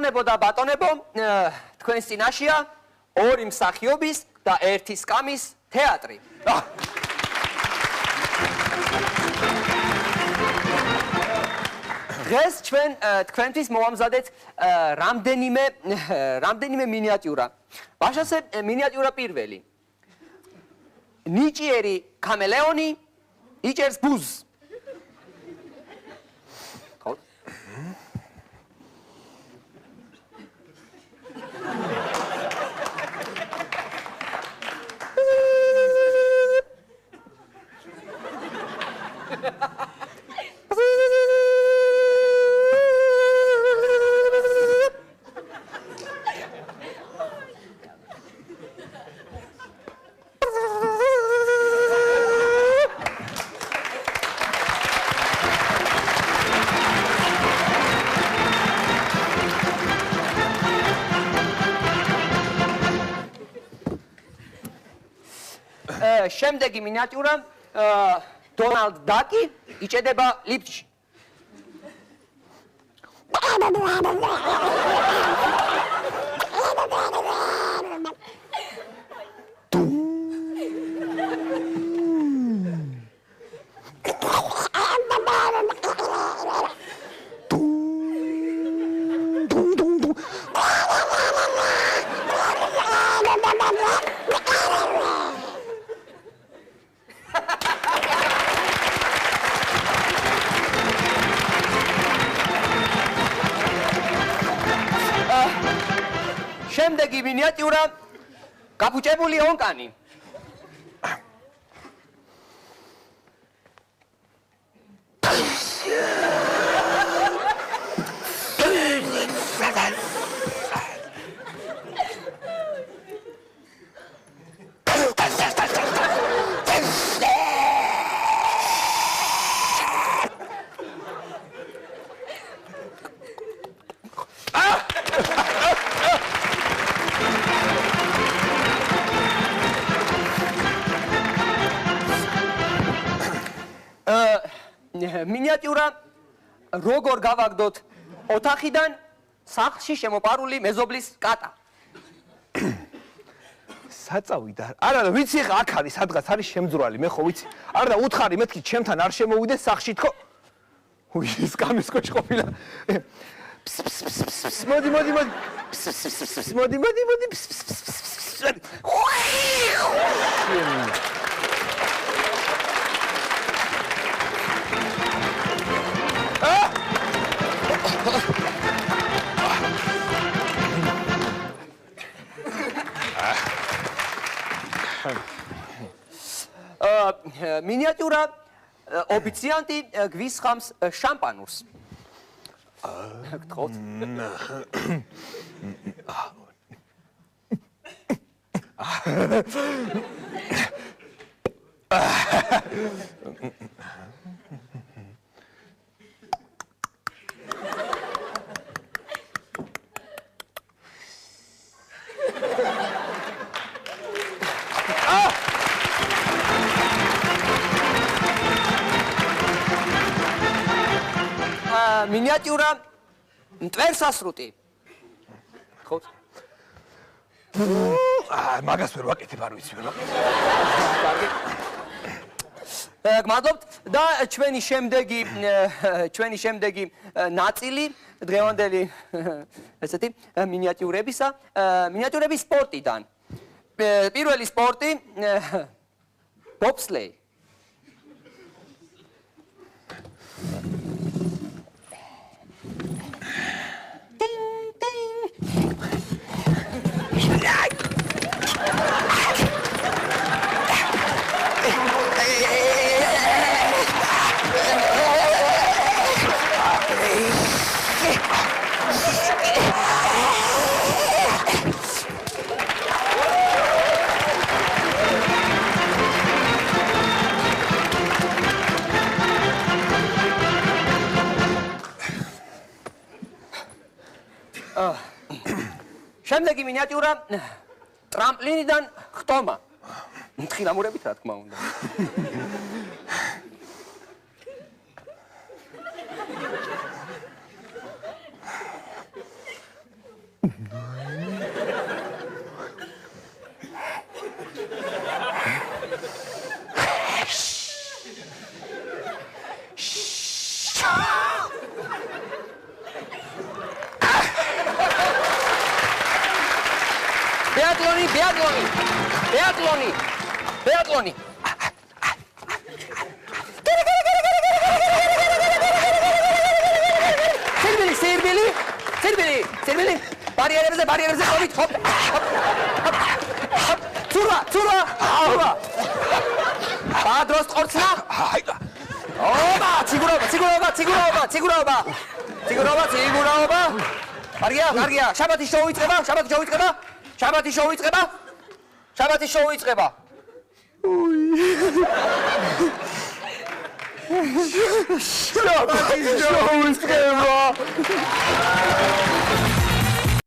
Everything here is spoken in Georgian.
ბატონებო და ბატონებო, თქვენს წინაშეა ორი მსახიობის და ერთი სკამის თეატრი. დღეს ჩვენ თქვენთვის მოვამზადეთ რამდენიმე მინიატიურა. ვაშასე მინიატიურა პირველი. ნიჭიერი კამელეონი იჭერს ბუზს. შემდეგი მინიატიურა დონალდ დაკი იჭედება ლიფტში. შემდეგი მინიატიურა გაფუჭებული ონკანი. მინიატიურა როგორ გავაგდოთ ოთახიდან სახლში შემოპარული მეზობლის კატა. საწავიდა. არა, ვიცი ხა აქ არის სადღაც არის შემძვრალი, მე ხო ვიცი. არა და უთხარი მეთქი ჩემთან არ შემოვიდეს სახში თქო. უი, სკამის კოჩ ყოფილა. მოდი. მინიატიურა ოფიციანტი გვისხამს შამპანურს. გთხოვთ. მინიატიურა მტვერსასრუტი. ხო? მაგას ვერ ვაკეთებ, არ ვიცი, ვერ ვაკეთებ. კარგი. გმადლობთ და ჩვენი შემდეგი ნაწილი დღევანდელი ესეთი მინიატიურების სპორტიდან. პირველი სპორტი ბობსლეი. შემდეგი მინიატიურა ტრამპლინიდან ხტომა. თხილამურებით რა თქმა უნდა. ბეატლონი. სერბილი. ბარიერებზე ყოფით. ჰოპ. ცურვა. ბადროს ყორცნა. ოპა, ციგურაობა. კარგია. შაბათის შოუ იწყება. შოუ იწყება.